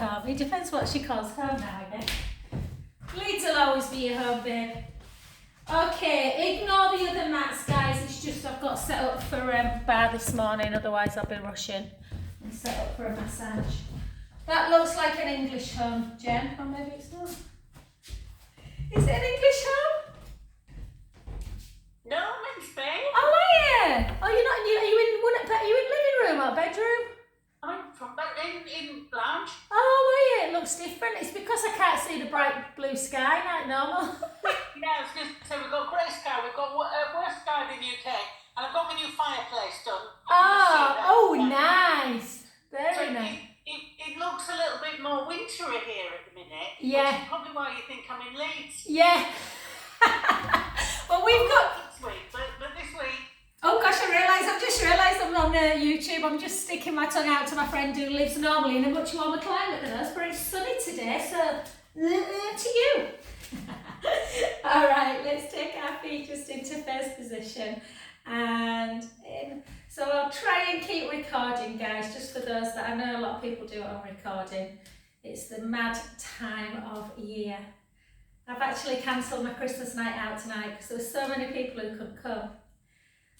home. It depends what she calls home now, I guess. Leeds will always be your home, babe. Okay, ignore the other mats, guys. It's just I've got set up for bar this morning, otherwise I'll be rushing and set up for a massage. That looks like an English home, Jen. Or maybe it's not. Is it an English home? No, I'm in Spain. Oh, are you? Oh, you're not. Are you in living room or bedroom? I'm from in lounge. Oh, are you? It looks different. It's because I can't see the bright blue sky like normal. Yeah, I was going to say we've got grey sky. We've got worse sky than UK, and I've got my new fireplace done. Nice. Very nice. It looks a little bit more wintry here at the minute. Yeah. Which is probably why you think I'm in Leeds. Yeah. Well, we've got. This week, but this week. Oh gosh, I've just realised I'm on YouTube. I'm just sticking my tongue out to my friend who lives normally in a much warmer climate than us, but it's sunny today, so to you. All right, let's take our feet just into first position and in. So I'll try and keep recording, guys, just for those that I know a lot of people do it on recording. It's the mad time of year. I've actually cancelled my Christmas night out tonight because there were so many people who couldn't come.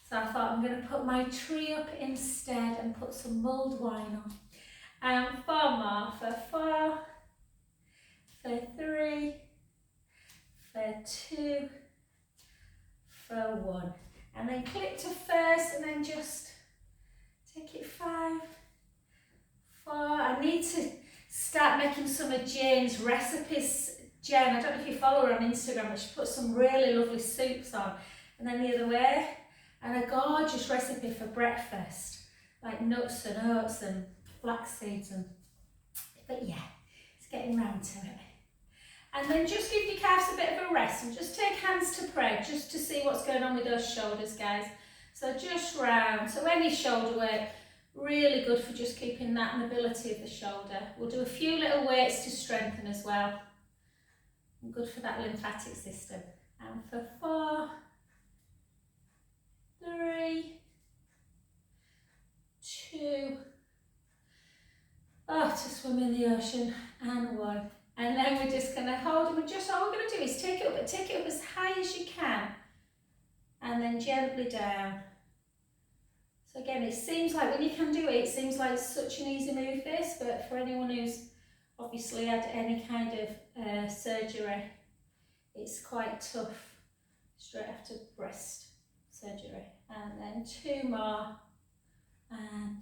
So I thought I'm going to put my tree up instead and put some mulled wine on. And 4 more for 4, for 3, for 2, for 1. And then click to first and then just take it 5, 4. I need to start making some of Jane's recipes. Jen, I don't know if you follow her on Instagram, but she puts some really lovely soups on. And then the other way, and a gorgeous recipe for breakfast, like nuts and oats and flax seeds and, but yeah, it's getting round to it. And then just give your calves a bit of a rest and just take hands to pray, just to see what's going on with those shoulders, guys. So just round, so any shoulder weight, really good for just keeping that mobility of the shoulder. We'll do a few little weights to strengthen as well. And good for that lymphatic system. And for 4, 3, 2, to swim in the ocean, and 1. And then we're just going to hold, and all we're going to do is take it up as high as you can, and then gently down. So again, it seems like when you can do it, it seems like such an easy move this, but for anyone who's obviously had any kind of surgery, it's quite tough straight after breast surgery. And then 2 more, and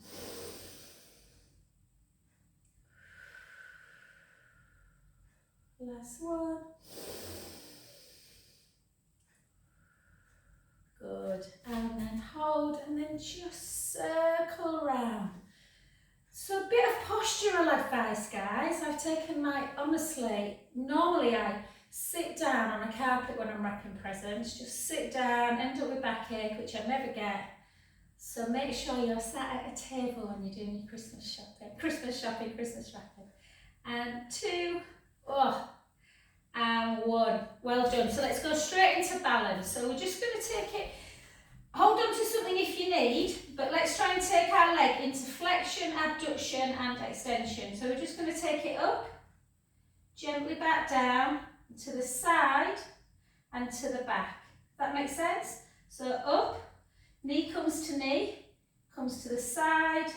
last 1. Good. And then hold, and then just circle around. So a bit of postural advice, guys. I've taken honestly, normally I sit down on a carpet when I'm wrapping presents, just sit down, end up with backache, which I never get. So make sure you're sat at a table when you're doing your Christmas wrapping. And 2, and 1. Well done. So let's go straight into balance. So we're just going to take it, hold on to something if you need, but let's try and take our leg into flexion, abduction and extension. So we're just going to take it up, gently back down, to the side and to the back. That makes sense? So up, knee comes to knee, comes to the side,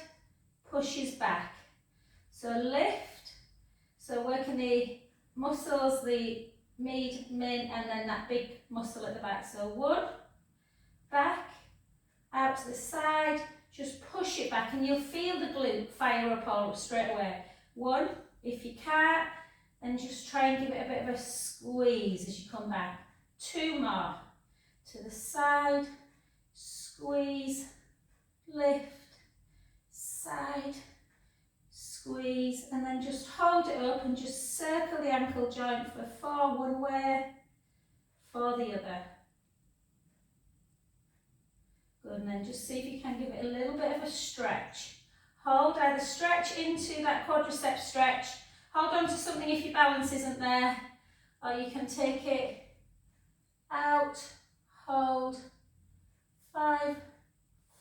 pushes back. So lift, so working the muscles, the mid, min, and then that big muscle at the back. So 1, back, out to the side, just push it back and you'll feel the glute fire up all up straight away. 1, if you can't, then just try and give it a bit of a squeeze as you come back. 2 more, to the side, squeeze, lift, side, squeeze, and then just hold it up and just circle the ankle joint for 4 one way, 4 the other. Good, and then just see if you can give it a little bit of a stretch. Hold, either stretch into that quadricep stretch, hold on to something if your balance isn't there, or you can take it out, hold, 5,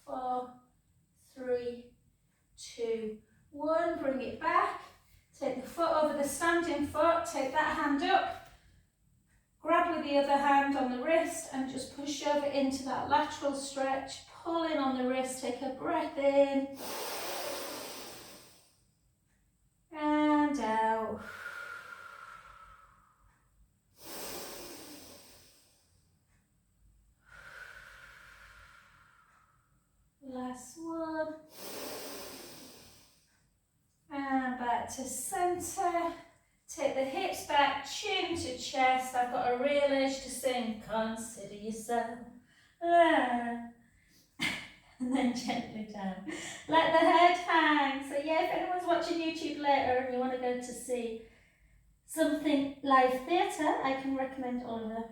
4, 3, 2, 1, bring it back, take the foot over the standing foot, take that hand up, grab with the other hand on the wrist and just push over into that lateral stretch, pull in on the wrist, take a breath in and out. Last one. And back to centre. Take the hips back, chin to chest. I've got a real urge to sing, consider yourself. Ah. And then gently down. Let the head hang. So yeah, if anyone's watching YouTube later and you want to go to see something live theatre, I can recommend Oliver.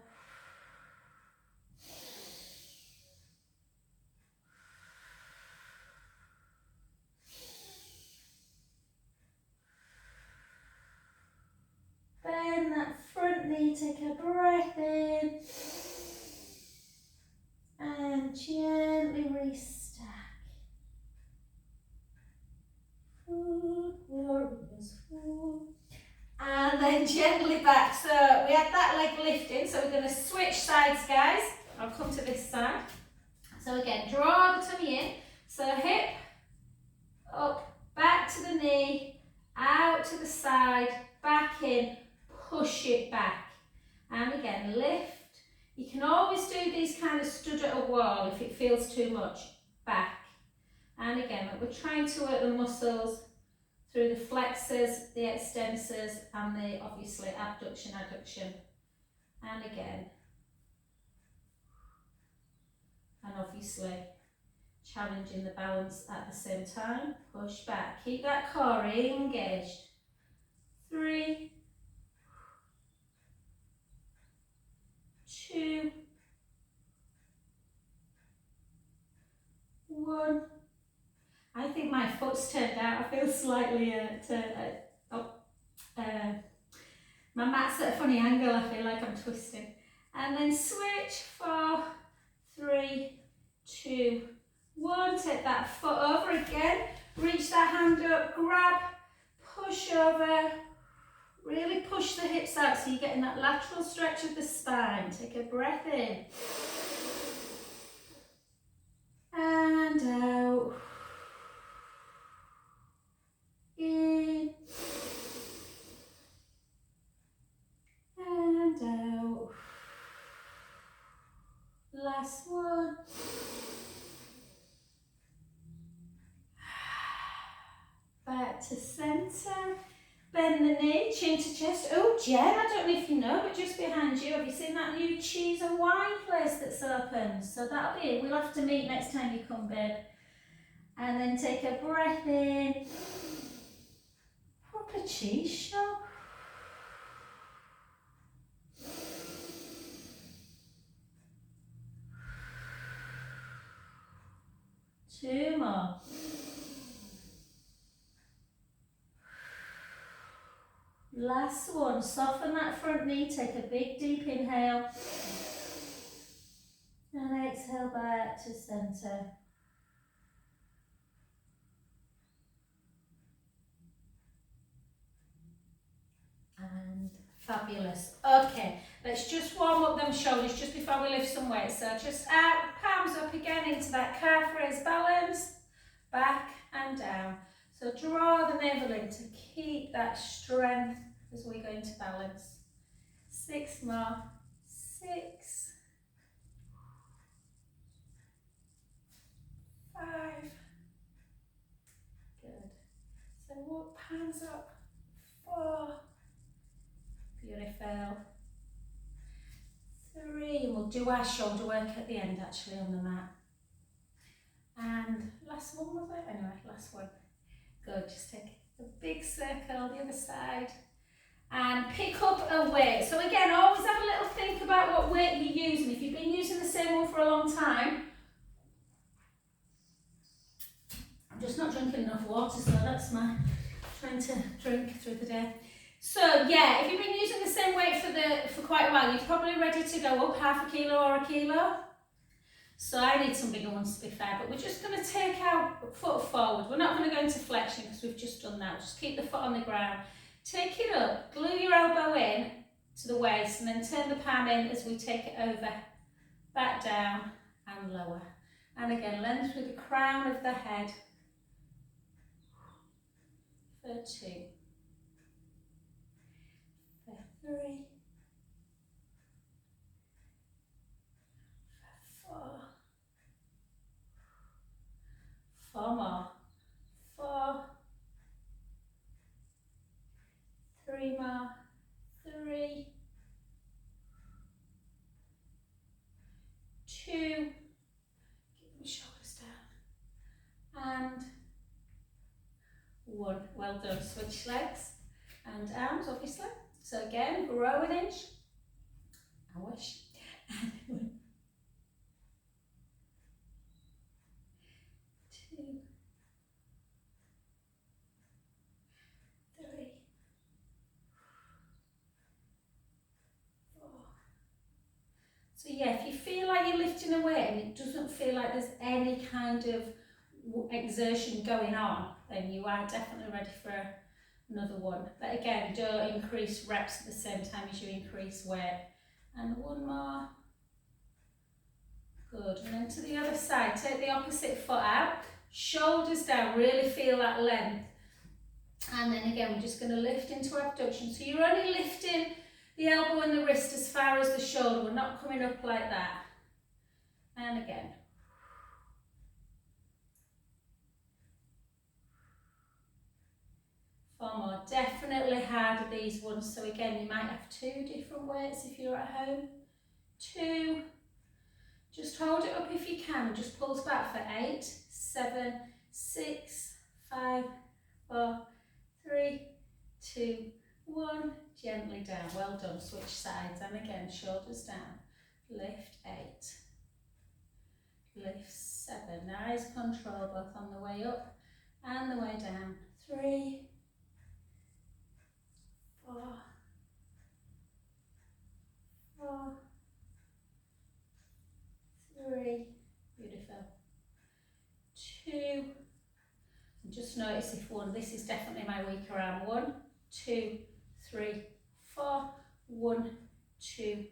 Bend that front knee, take a breath in and gently restack. Foot warriors, foot. And then gently back. So we had that leg lifting, so we're going to switch sides, guys. I'll come to this side. So again, draw the tummy in. So hip, up, back to the knee, out to the side, back in, push it back. And again, lift. You can always do these kind of stud at a wall if it feels too much. Back. And again, we're trying to work the muscles through the flexors, the extensors, and the obviously abduction, adduction. And again. And obviously challenging the balance at the same time. Push back. Keep that core engaged. 3, 2, 1. I think my foot's turned out. I feel slightly my mat's at a funny angle. I feel like I'm twisting. And then switch. 4, 3, 2, 1. Take that foot over again. Reach that hand up. Grab. Push over. Really push the hips out so you're getting that lateral stretch of the spine. Take a breath in. And out. In. And out. Last one. Back to centre. Bend the knee, chin to chest. Oh, Jen, I don't know if you know, but just behind you, have you seen that new cheese and wine place that's open? So that'll be it. We'll have to meet next time you come, babe. And then take a breath in. Proper cheese shop. Two more. Last one, soften that front knee, take a big deep inhale and exhale back to centre. And fabulous. Okay, let's just warm up them shoulders just before we lift some weights. So just out, palms up again into that calf raise balance, back and down. So draw the navel in to keep that strength as we go into balance. 6 more. 6, 5. Good. So walk palms up. 4. Beautiful. 3. And we'll do our shoulder work at the end actually on the mat. And last one was it? Anyway, last one. Good, just take a big circle, the other side, and pick up a weight. So again, always have a little think about what weight you're using. If you've been using the same one for a long time, I'm just not drinking enough water, so that's my trying to drink through the day. So yeah, if you've been using the same weight for quite a while, you're probably ready to go up 1/2 kilo or 1 kilo. So I need some bigger ones to be fair, but we're just going to take our foot forward. We're not going to go into flexion because we've just done that. Just keep the foot on the ground. Take it up, glue your elbow in to the waist and then turn the palm in as we take it over, back down and lower. And again, length through the crown of the head for 2, for 3, for 4, 4 more, 4, 3 more, 3, 2, keep the shoulders down, and 1. Well done. Switch legs and arms, obviously. So again, grow an inch. I wish. 2, 3, 4. So yeah, if you feel like you're lifting away and it doesn't feel like there's any kind of exertion going on, then you are definitely ready for another one. But again, don't increase reps at the same time as you increase weight. And 1 more. Good. And then to the other side, take the opposite foot out, shoulders down, really feel that length. And then again, we're just going to lift into abduction. So you're only lifting the elbow and the wrist as far as the shoulder. We're not coming up like that. And again. Four more. Definitely harder these ones. So again, you might have 2 different weights if you're at home. 2. Just hold it up if you can. Just pulse back for 8, 7, 6, 5, 4, 3, 2, 1. Gently down. Well done. Switch sides. And again, shoulders down. Lift 8. Lift 7. Nice control both on the way up and the way down. 3, 4, 4, 3, beautiful, 2, and just notice if this is definitely my weaker arm, 1, 2, 3, 4, 1, 2,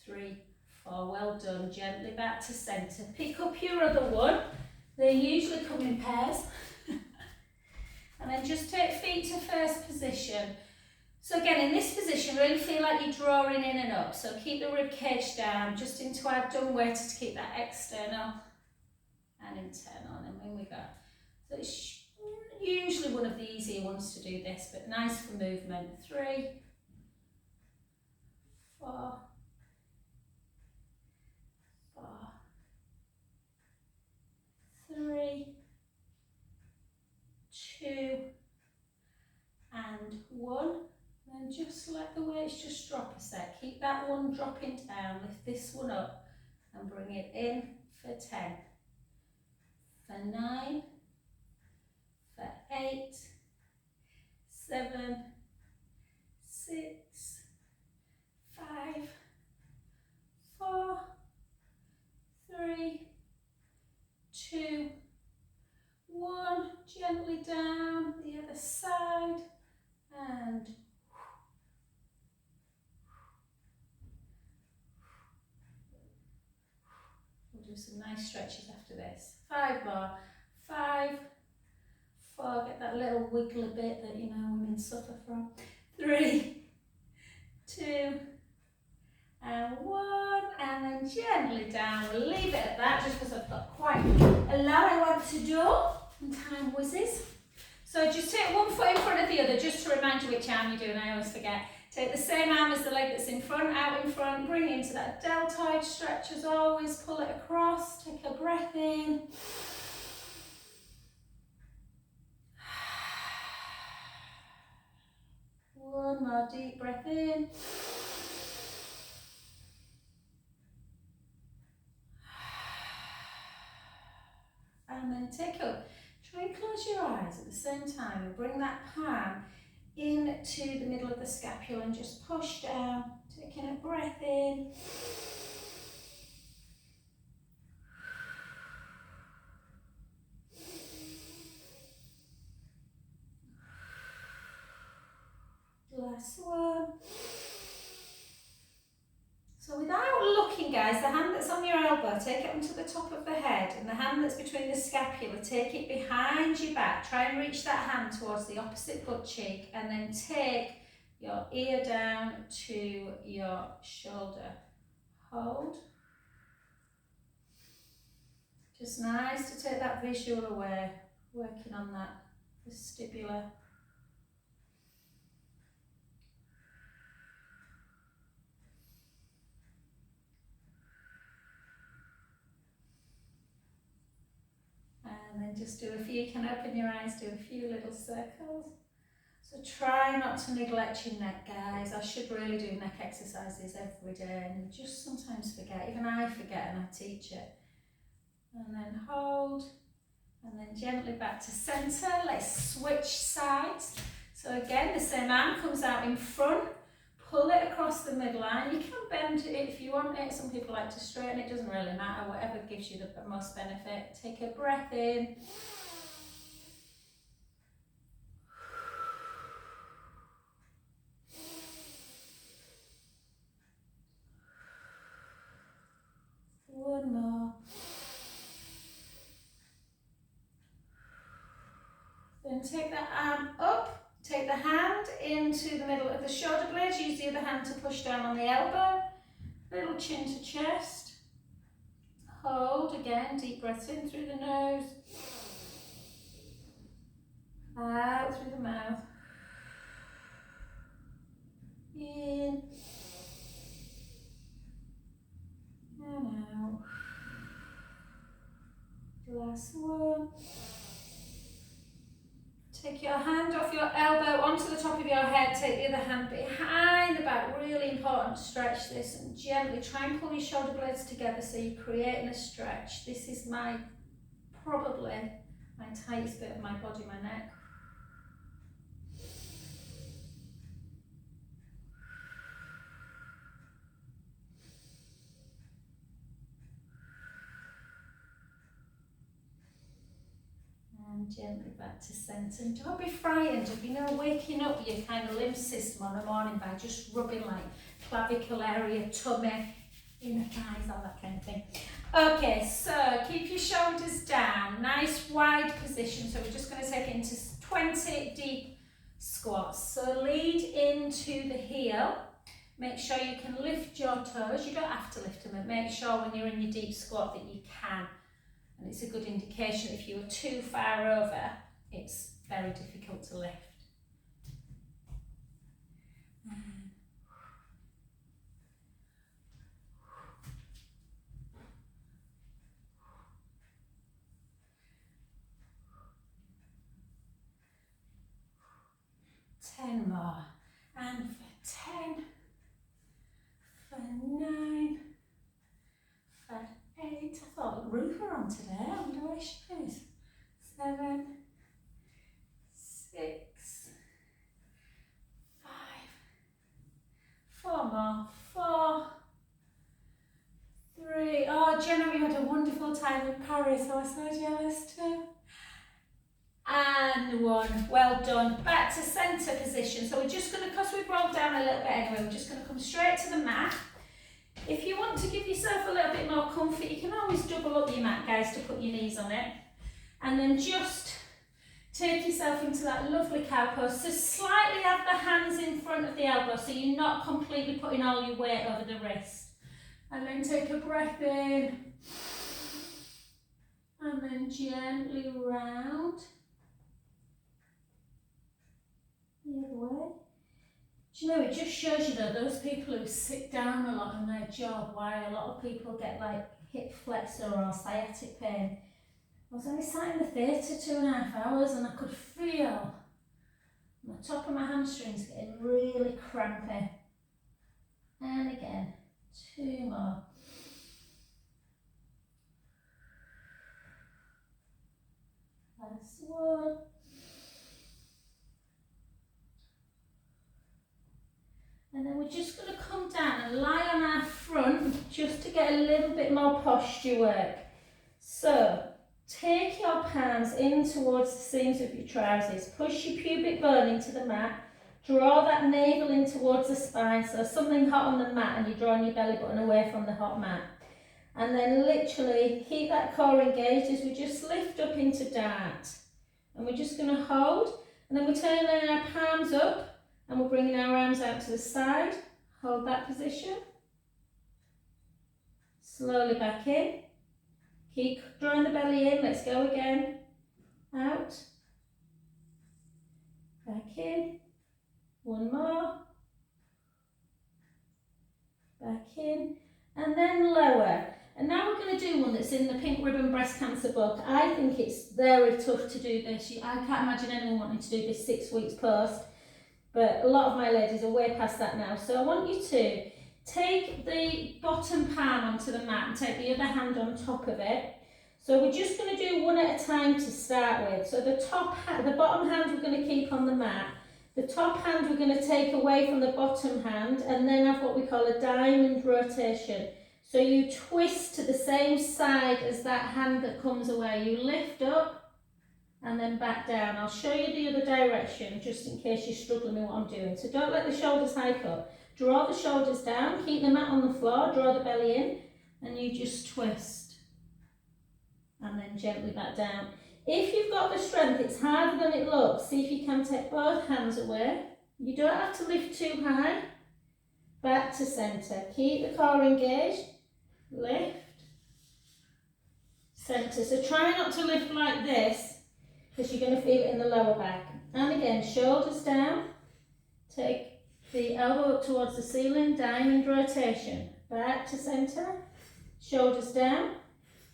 3, 4, well done, gently back to centre, pick up your other one, they usually come in pairs, and then just take feet to first position. So again, in this position, really feel like you're drawing in and up. So keep the rib cage down, just into our dumb weight to keep that external and internal. And then we go. So it's usually one of the easier ones to do this, but nice for movement. 3, 4, 4, 3, 2, and 1. And just let the weights just drop a sec. Keep that one dropping down, lift this one up and bring it in for 10, for 9, for 8, 7, 6, 5, 4, 3, 2, 1. Gently down the other side and do some nice stretches after this. 5 more. 5, 4, get that little wiggly bit that you know women suffer from. 3, 2, and 1, and then gently down. We'll leave it at that just because I've got quite a lot I want to do and time whizzes. So just take one foot in front of the other just to remind you which arm you're doing, I always forget. Take the same arm as the leg that's in front, out in front, bring it into that deltoid stretch as always, pull it across, take a breath in. One more deep breath in. And then take up. Try and close your eyes at the same time and bring that palm into the middle of the scapula and just push down, taking a breath in. Last one. So without looking, guys, the hand that's on your elbow, take it onto the top of the head, and the hand that's between the scapula, take it behind your back. Try and reach that hand towards the opposite butt cheek, and then take your ear down to your shoulder. Hold. Just nice to take that visual away, working on that vestibular. And then just do a few, you can open your eyes, do a few little circles. So try not to neglect your neck, guys. I should really do neck exercises every day, and you just sometimes forget. Even I forget, and I teach it. And then hold, and then gently back to centre. Let's switch sides. So again, the same arm comes out in front. Pull it across the midline. You can bend it if you want it. Some people like to straighten it, doesn't really matter. Whatever gives you the most benefit. Take a breath in. One more. Then take that arm up. Take the hand into the middle of the shoulder blades. Use the other hand to push down on the elbow. Little chin to chest. Hold again. Deep breaths in through the nose. Out through the mouth. In. And out. Last one. Take your hand off your elbow onto the top of your head, take the other hand behind the back, really important, stretch this and gently try and pull your shoulder blades together so you're creating a stretch. This is probably my tightest bit of my body, my neck. And gently back to centre. And don't be frightened of, waking up your kind of lymph system on a morning by just rubbing like clavicle area, tummy, inner thighs, all that kind of thing. Okay, so keep your shoulders down, nice wide position. So we're just going to take it into 20 deep squats. So lead into the heel. Make sure you can lift your toes. You don't have to lift them, but make sure when you're in your deep squat that you can. And it's a good indication if you are too far over, it's very difficult to lift. Ten more. And for 10, for 9, for 8. I thought Ruth were on today. I wonder where she is. 7, 6, 5, 4 more. 4, 3. Oh, Jenna, we had a wonderful time in Paris. I was so jealous too. And 1. Well done. Back to centre position. So we're just going to, because we've rolled down a little bit anyway, we're just going to come straight to the mat. If you want to give yourself a little bit more comfort, you can always double up your mat, guys, to put your knees on it. And then just take yourself into that lovely cow pose. So slightly have the hands in front of the elbow so you're not completely putting all your weight over the wrist. And then take a breath in. And then gently round. The other way. Do you know, it just shows you though, those people who sit down a lot in their job, why a lot of people get like hip flexor or sciatic pain. I was only sat in the theatre 2.5 hours and I could feel the top of my hamstrings getting really crampy. And again, 2 more. Last one. And then we're just going to come down and lie on our front just to get a little bit more posture work. So take your palms in towards the seams of your trousers. Push your pubic bone into the mat. Draw that navel in towards the spine, so something hot on the mat and you're drawing your belly button away from the hot mat. And then literally keep that core engaged as we just lift up into dart. And we're just going to hold, and then we're turning our palms up and we're bringing our arms out to the side. Hold that position. Slowly back in. Keep drawing the belly in. Let's go again. Out. Back in. One more. Back in. And then lower. And now we're going to do one that's in the Pink Ribbon Breast Cancer book. I think it's very tough to do this. I can't imagine anyone wanting to do this 6 weeks post. But a lot of my ladies are way past that now. So I want you to take the bottom palm onto the mat and take the other hand on top of it. So we're just going to do one at a time to start with. So the bottom hand we're going to keep on the mat. The top hand we're going to take away from the bottom hand and then have what we call a diamond rotation. So you twist to the same side as that hand that comes away. You lift up and then back down. I'll show you the other direction just in case you're struggling with what I'm doing. So don't let the shoulders hike up. Draw the shoulders down, keep the mat on the floor, draw the belly in, and you just twist. And then gently back down. If you've got the strength, it's harder than it looks. See if you can take both hands away. You don't have to lift too high. Back to centre. Keep the core engaged. Lift. Centre. So try not to lift like this because you're going to feel it in the lower back. And again, shoulders down. Take the elbow up towards the ceiling. Diamond rotation. Back to centre. Shoulders down.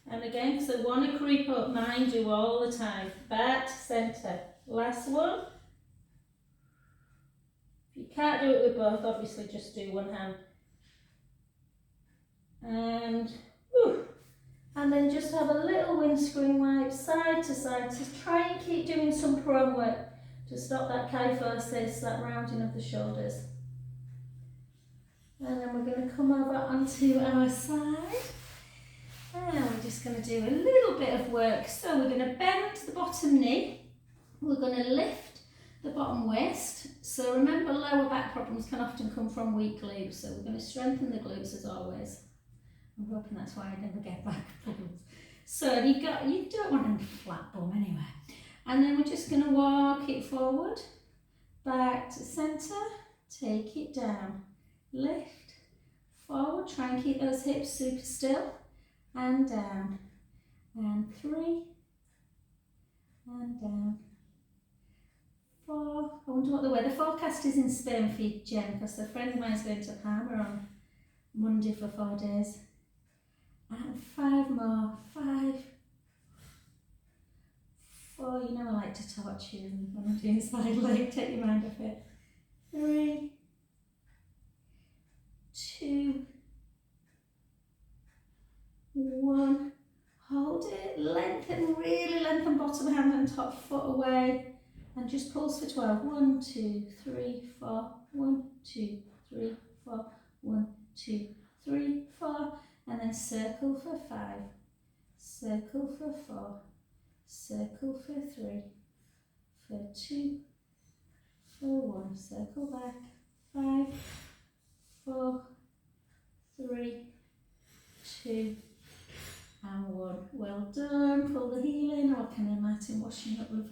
And again, because they want to creep up, mine do all the time. Back to centre. Last one. If you can't do it with both, obviously just do one hand. And whew, and then just have a little windscreen wipe side to side to try and keep doing some prone work to stop that kyphosis, that rounding of the shoulders. And then we're going to come over onto our side. And we're just going to do a little bit of work. So we're going to bend the bottom knee. We're going to lift the bottom waist. So remember, lower back problems can often come from weak glutes. So we're going to strengthen the glutes as always. I'm hoping that's why I never get back problems. So you don't want a flat bum anyway. And then we're just going to walk it forward, back to centre, take it down, lift, forward, try and keep those hips super still. And down, and 3, and down, 4. I wonder what the weather forecast is in Spain for you, Jen, because a friend of mine's going to Palma on Monday for 4 days. And 5 more, 5, 4, you know I like to torture you when I'm doing side leg, take your mind off it. 3, 2, 1, hold it, lengthen, really lengthen bottom hand and top foot away and just pulse for 12. 1, 2, 3, 4, 1, 2, 3, 4, 1, 2, 3, 4, and then circle for 5, circle for 4, circle for 3, for 2, for 1, circle back, 5, 4, 3, 2, and 1. Well done. Pull the heel in. Oh, I can imagine washing up lovely.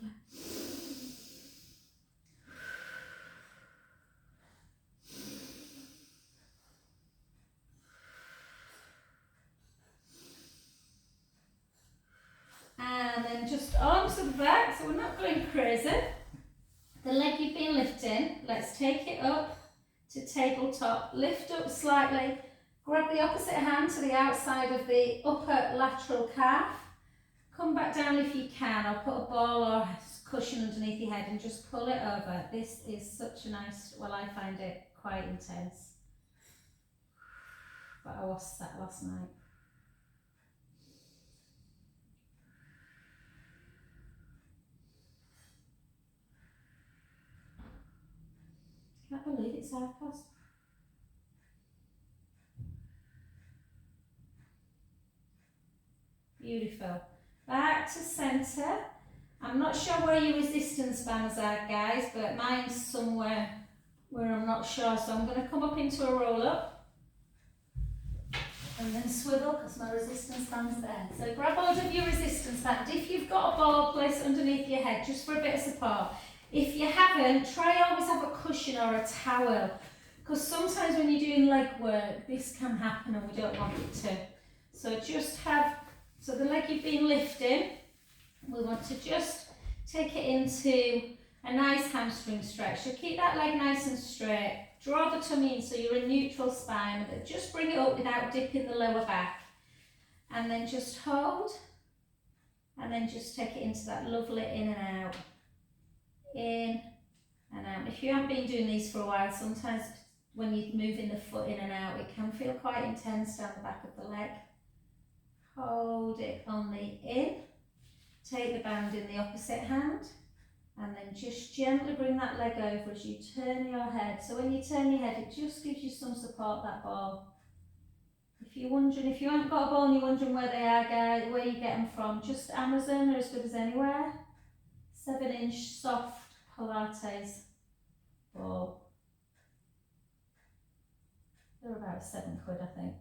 And then just arms to the back, so we're not going crazy. The leg you've been lifting, let's take it up to tabletop. Lift up slightly. Grab the opposite hand to the outside of the upper lateral calf. Come back down if you can, or put a ball or a cushion underneath your head and just pull it over. This is such a nice, well, I find it quite intense. But I was that last night. Can't believe it's 1:30. Beautiful. Back to centre. I'm not sure where your resistance bands are, guys, but mine's somewhere where I'm not sure. So I'm going to come up into a roll up and then swivel because my resistance band's there. So grab hold of your resistance band. If you've got a ball, place it underneath your head just for a bit of support. If you haven't, try always have a cushion or a towel, because sometimes when you're doing leg work, this can happen and we don't want it to. So just have, so the leg you've been lifting, we want to just take it into a nice hamstring stretch. So keep that leg nice and straight. Draw the tummy in so you're in neutral spine, but just bring it up without dipping the lower back. And then just hold, and then just take it into that lovely in and out. In and out. If you haven't been doing these for a while, sometimes when you're moving the foot in and out, it can feel quite intense down the back of the leg. Hold it on the in, take the band in the opposite hand, and then just gently bring that leg over as you turn your head. So when you turn your head, it just gives you some support, that ball. If you're wondering, if you haven't got a ball and you're wondering where they are, guys, where you get them from, just Amazon, they're as good as anywhere. 7-inch soft pilates ball. They're about £7, I think.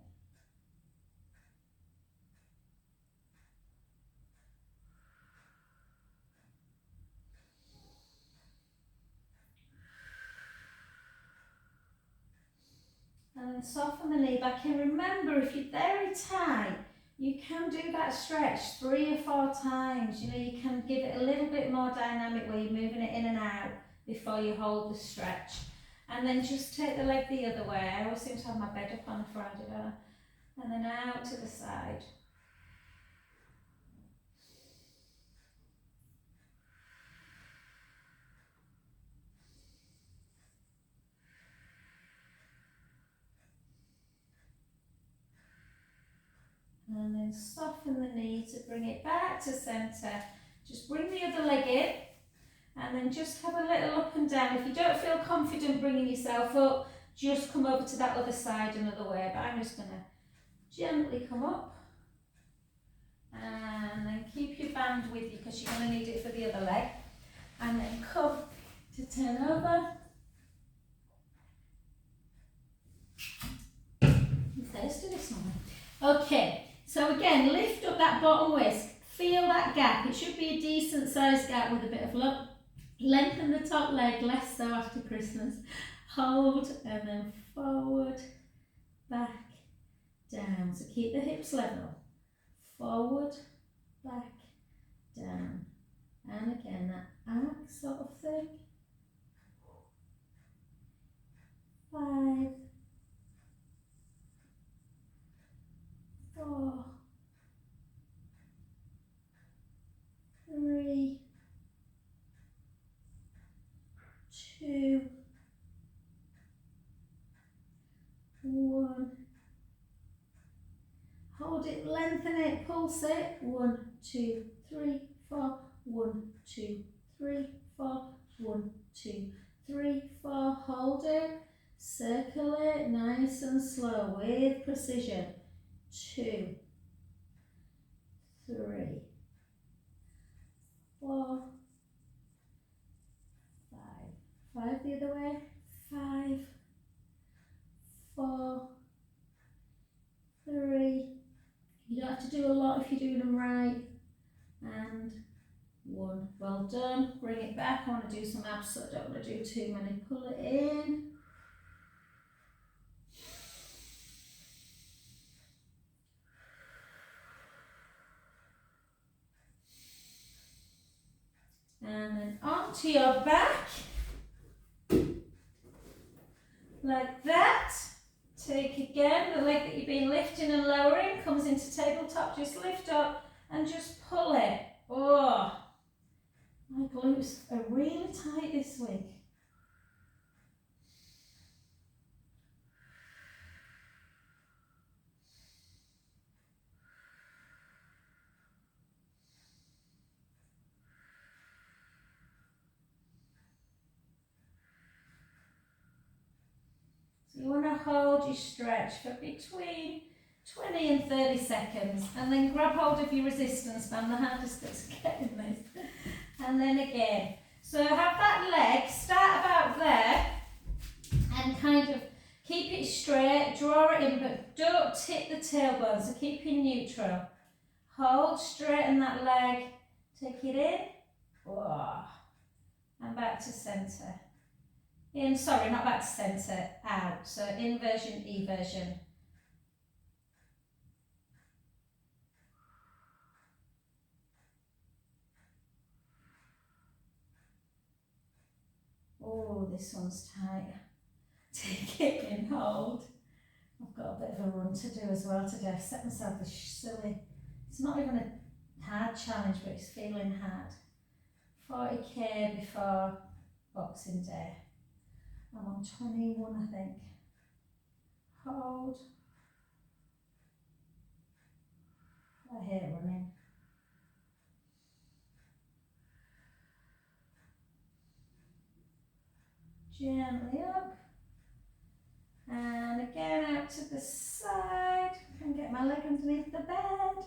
And then soften the knee back in. Remember, if you're very tight, you can do that stretch 3 or 4 times. You know, you can give it a little bit more dynamic where you're moving it in and out before you hold the stretch. And then just take the leg the other way. I always seem to have my bed up on the Friday, don't I? And then out to the side. And then soften the knee to bring it back to centre. Just bring the other leg in and then just have a little up and down. If you don't feel confident bringing yourself up, just come over to that other side another way. But I'm just going to gently come up and then keep your band with you because you're going to need it for the other leg. And then come to turn over. I'm thirsty this morning. Okay. So again, lift up that bottom waist, feel that gap. It should be a decent sized gap with a bit of love. Lengthen the top leg, less so after Christmas. Hold and then forward, back, down. So keep the hips level. Forward, back, down. And again, that arc sort of thing. 5, 4, 3, 2, 1. Hold it, lengthen it, pulse it. 1, 2, 3, 4. 1, 2, 3, 4. 1, 2, 3, 4. Hold it. Circle it nice and slow with precision. 2, 3, 4, 5. 5 the other way. 5, 4, 3. You don't have to do a lot if you're doing them right. And 1. Well done. Bring it back. I want to do some abs, so I don't want to do too many. Pull it in. And then onto your back. Like that. Take again the leg that you've been lifting and lowering, comes into tabletop, just lift up and just pull it. Oh, my glutes are really tight this week. So you want to hold your stretch for between 20 and 30 seconds and then grab hold of your resistance band, the hardest bit to get in this. And then again. So have that leg start about there and kind of keep it straight, draw it in, but don't tip the tailbone, so keep it neutral. Hold, straighten that leg, take it in, whoa, and back to centre. In, sorry, not back to centre, out, so inversion, eversion. Oh, this one's tight. Take it in, hold. I've got a bit of a run to do as well today. I've set myself a silly, it's not even a hard challenge, but it's feeling hard. 40k before Boxing Day. I'm on 21, I think. Hold. I hate running. Gently up. And again out to the side. I can get my leg underneath the bed.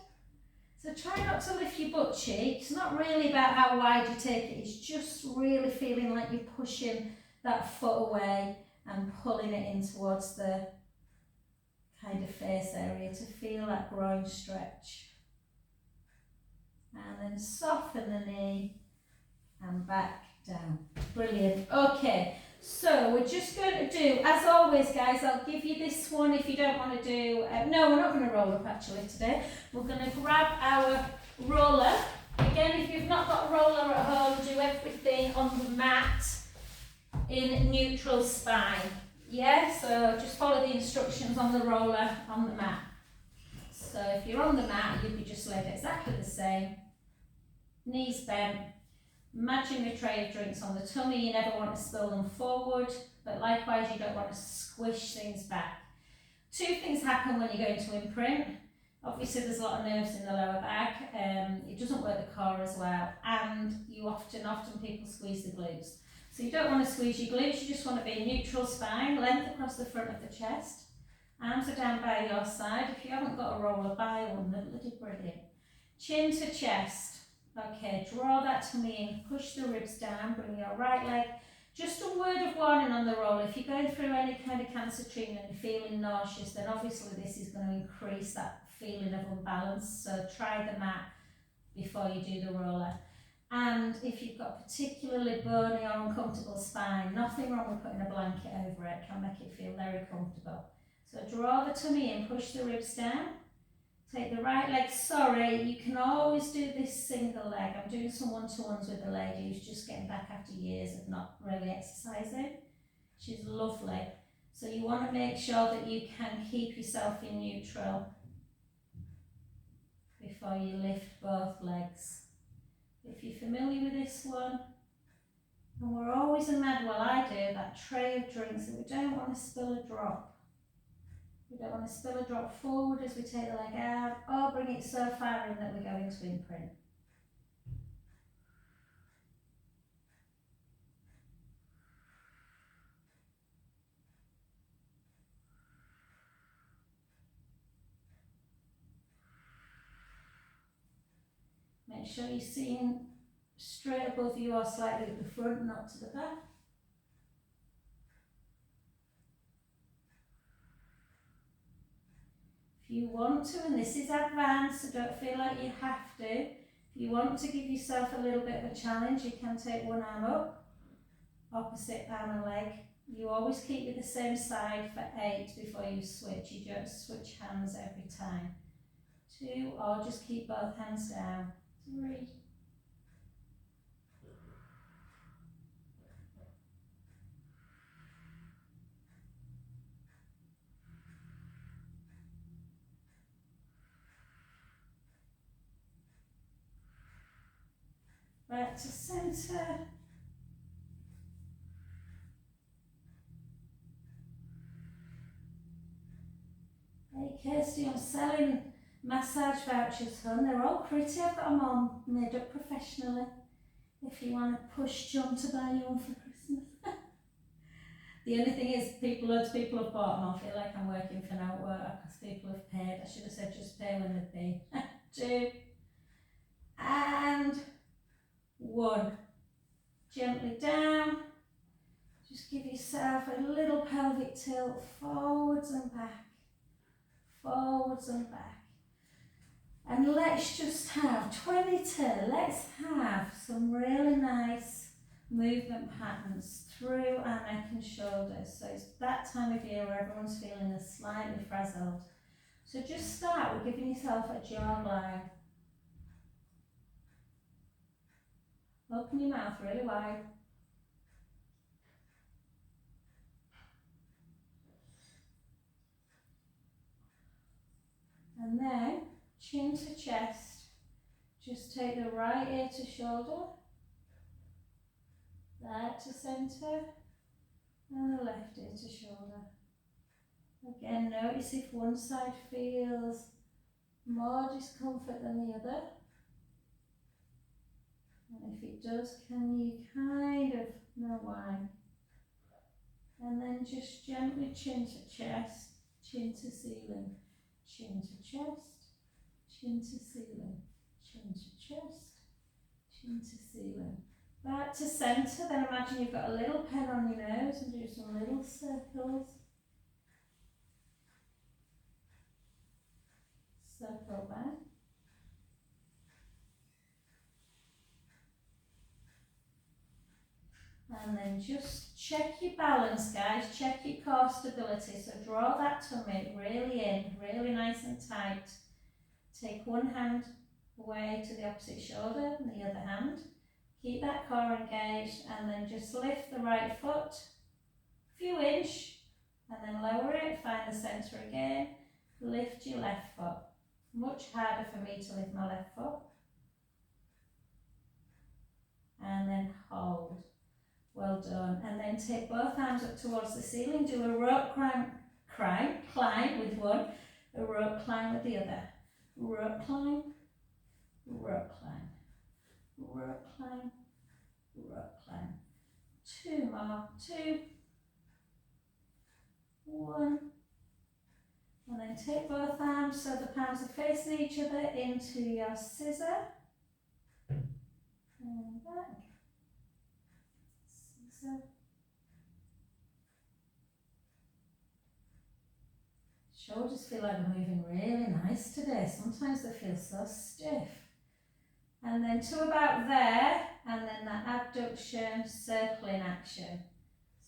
So try not to lift your butt cheek. It's not really about how wide you take it. It's just really feeling like you're pushing that foot away and pulling it in towards the kind of face area to feel that groin stretch. And then soften the knee and back down. Brilliant. Okay, so we're just going to do, as always guys, I'll give you this one if you don't want to do, no, we're not going to roll up actually today. We're going to grab our roller. Again, if you've not got a roller at home, do everything on the mat in neutral spine. Yeah, so just follow the instructions on the roller on the mat. So if you're on the mat, you'd be just laid exactly the same. Knees bent. Imagine your tray of drinks on the tummy. You never want to spill them forward, but likewise you don't want to squish things back. Two things happen when you go into imprint. Obviously there's a lot of nerves in the lower back. It doesn't work the core as well, and you often people squeeze the glutes. So you don't want to squeeze your glutes, you just want to be neutral spine, length across the front of the chest. Arms are down by your side. If you haven't got a roller, buy one, they're bloody brilliant. Chin to chest. Okay, draw that tummy in, push the ribs down, bring your right leg. Just a word of warning on the roller, if you're going through any kind of cancer treatment and feeling nauseous, then obviously this is going to increase that feeling of unbalance. So try the mat before you do the roller. And if you've got particularly bony or uncomfortable spine, nothing wrong with putting a blanket over it, can make it feel very comfortable. So draw the tummy in, push the ribs down. Take the right leg, sorry, you can always do this single leg. I'm doing some one-to-ones with a lady who's just getting back after years of not really exercising. She's lovely. So you want to make sure that you can keep yourself in neutral before you lift both legs. If you're familiar with this one, and we're always a mad, well I do, that tray of drinks, and we don't want to spill a drop. We don't want to spill a drop forward as we take the leg out, or bring it so far in that we go into imprint. Make sure you're seeing straight above you or slightly at the front, not to the back. If you want to, and this is advanced, so don't feel like you have to, if you want to give yourself a little bit of a challenge, you can take one arm up, opposite arm and leg. You always keep with the same side for 8 before you switch. You don't switch hands every time. 2, or just keep both hands down. 3. Back to centre. Hey Kirsty, I'm selling massage vouchers, hon. They're all pretty. I've got them all made up professionally. If you want to push John to buy you one for Christmas. The only thing is, loads of people have bought them. I feel like I'm working for no work because people have paid. I should have said just pay when they pay. 2 and 1. Gently down. Just give yourself a little pelvic tilt forwards and back, forwards and back. And let's just have 22. Let's have some really nice movement patterns through our neck and shoulders. So it's that time of year where everyone's feeling slightly frazzled. So just start with giving yourself a jaw glide. Open your mouth really wide. And then chin to chest. Just take the right ear to shoulder, that to centre, and the left ear to shoulder. Again, notice if one side feels more discomfort than the other. And if it does, can you kind of know why? And then just gently chin to chest, chin to ceiling, chin to chest, chin to ceiling, chin to chest, chin to ceiling. Back to centre, then imagine you've got a little pen on your nose and do some little circles. Circle back. And then just check your balance, guys, check your core stability. So draw that tummy really in, really nice and tight. Take one hand away to the opposite shoulder and the other hand. Keep that core engaged and then just lift the right foot a few inch and then lower it, find the centre again. Lift your left foot. Much harder for me to lift my left foot. And then hold. Well done. And then take both arms up towards the ceiling. Do a rope climb with one, a rope climb with the other. Rope climb, rope climb, rope climb, rope climb. Two more. 2, 1. And then take both arms so the palms are facing each other into your scissor. And back. Scissor. Shoulders feel like they're moving really nice today. Sometimes they feel so stiff. And then to about there, and then that abduction circling action.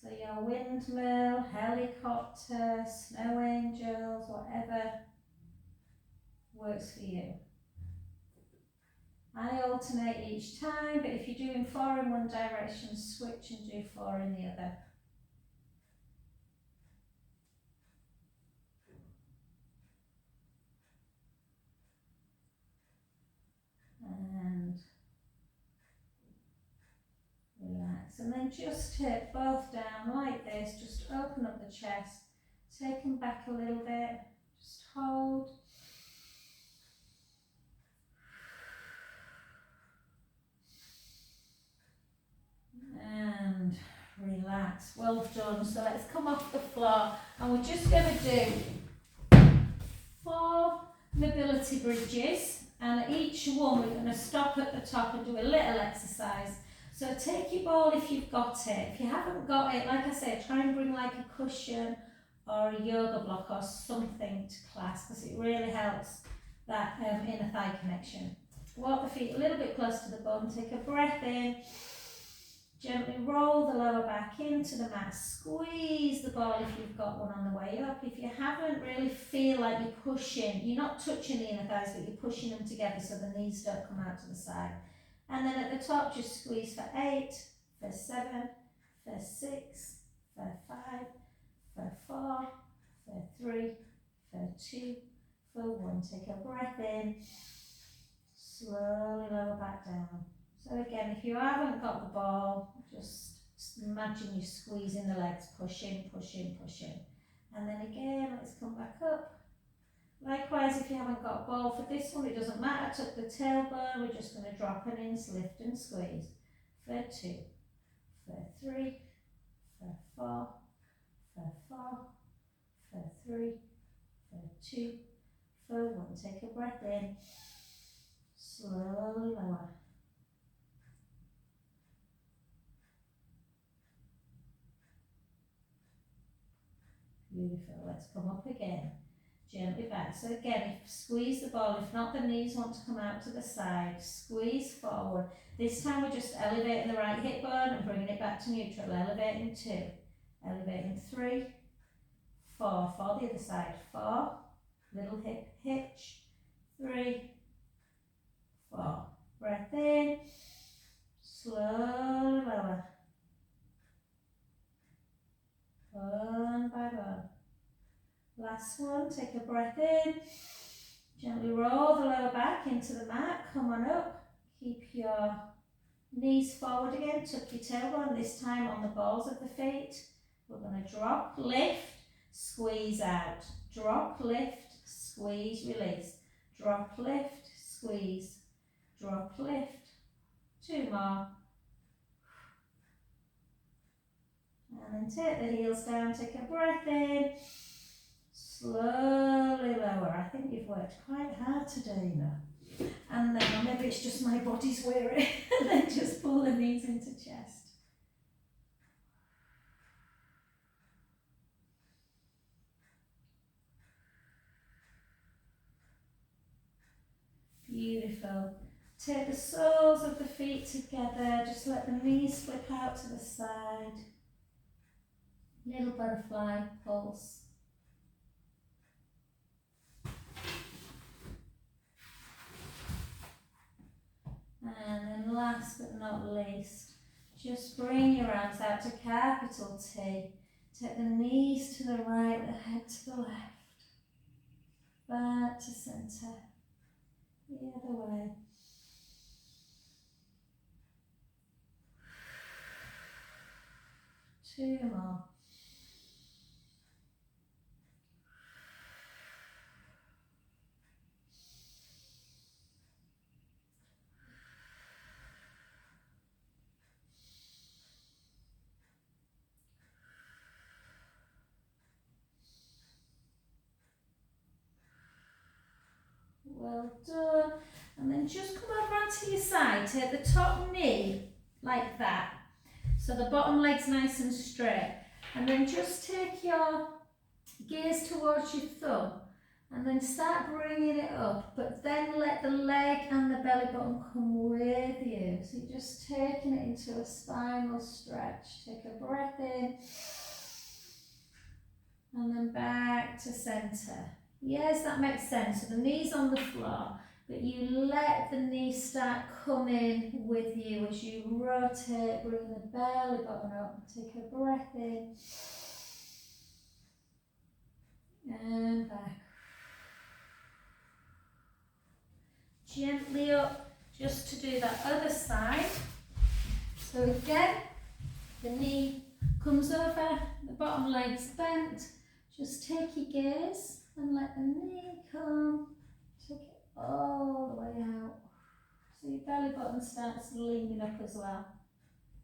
So your windmill, helicopter, snow angels, whatever works for you. I alternate each time, but if you're doing 4 in one direction, switch and do 4 in the other. And relax. And then just hit both down like this, just open up the chest, take them back a little bit, just hold. And relax. Well done. So let's come off the floor and we're just going to do 4 mobility bridges, and at each one we're going to stop at the top and do a little exercise. So take your ball if you've got it. If you haven't got it, like I said, try and bring like a cushion or a yoga block or something to class, because it really helps that inner thigh connection. Walk the feet a little bit close to the bum, take a breath in. Gently roll the lower back into the mat, squeeze the ball if you've got one on the way up. If you haven't, really feel like you're pushing, you're not touching the inner thighs, but you're pushing them together so the knees don't come out to the side. And then at the top, just squeeze for 8, for 7, for 6, for 5, for 4, for 3, for 2, for 1. Take a breath in, slowly lower back down. So again, if you haven't got the ball, just imagine you're squeezing the legs, pushing, pushing, pushing. And then again, let's come back up. Likewise, if you haven't got a ball for this one, it doesn't matter, tuck the tailbone, we're just going to drop it in, lift and squeeze. For 2, for 3, for 4, for 4, for 3, for 2, for 1. Take a breath in, slowly lower. Beautiful. Let's come up again. Gently back. So again, if squeeze the ball, if not the knees want to come out to the side, squeeze forward. This time we're just elevating the right hip bone and bringing it back to neutral. Elevating 2, elevating 3, 4, for the other side, 4, little hip hitch, 3, 4. Breath in, slowly lower, bone by bone. Last one, take a breath in, gently roll the lower back into the mat, come on up, keep your knees forward again, tuck your tailbone, this time on the balls of the feet. We're going to drop, lift, squeeze out, drop, lift, squeeze, release, drop, lift, squeeze, drop, lift, 2 more. And then take the heels down, take a breath in, slowly lower. I think you've worked quite hard today, you know. And then maybe it's just my body's weary. And then just pull the knees into chest. Beautiful. Take the soles of the feet together, just let the knees flip out to the side. Little butterfly pulse. And then last but not least, just bring your arms out to capital T. Take the knees to the right, the head to the left. Back to centre. The other way. Two more. Well done. And then just come over onto your side. Take the top knee like that. So the bottom leg's nice and straight. And then just take your gaze towards your thumb. And then start bringing it up. But then let the leg and the belly button come with you. So you're just taking it into a spinal stretch. Take a breath in. And then back to centre. Yes, that makes sense. So the knees on the floor, but you let the knees start coming with you as you rotate, bring the belly button up, take a breath in, and back. Gently up, just to do that other side. So again, the knee comes over, the bottom leg's bent, just take your gaze and let the knee come, take it all the way out. So your belly button starts leaning up as well.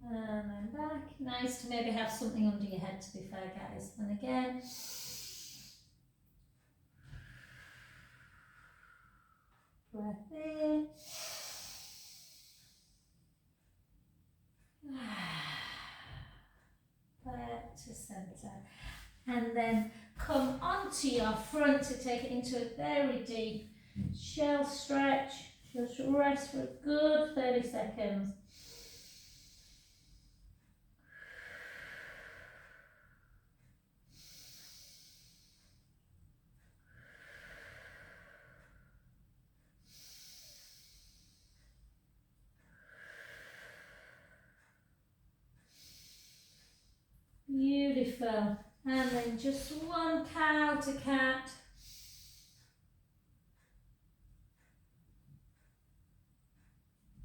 And then back. Nice to maybe have something under your head, to be fair, guys. And again. Breath in. Back to centre. And then come onto your front to take it into a very deep shell stretch. Just rest for a good 30 seconds. Beautiful. And then just one cow to cat.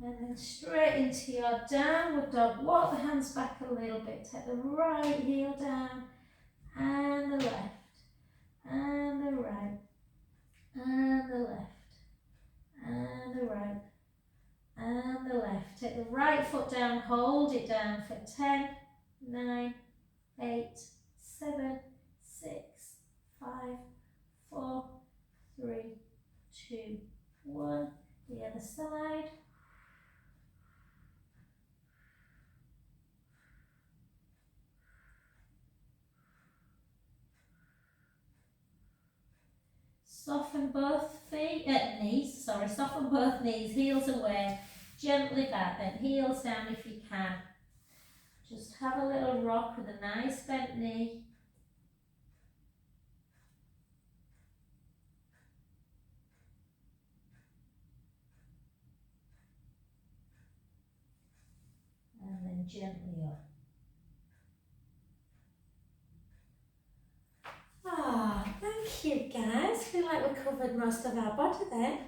And then straight into your downward dog. Walk the hands back a little bit. Take the right heel down and the left and the right and the left and the right and the left. Take the right foot down, hold it down for 10, 9, 8, 7, 6, 5, 4, 3, 2, 1. The other side. soften both knees, soften both knees, heels away, gently back, then heels down if you can. Just have a little rock with a nice bent knee. And then gently up. Ah, thank you guys. Feel like we covered most of our body then.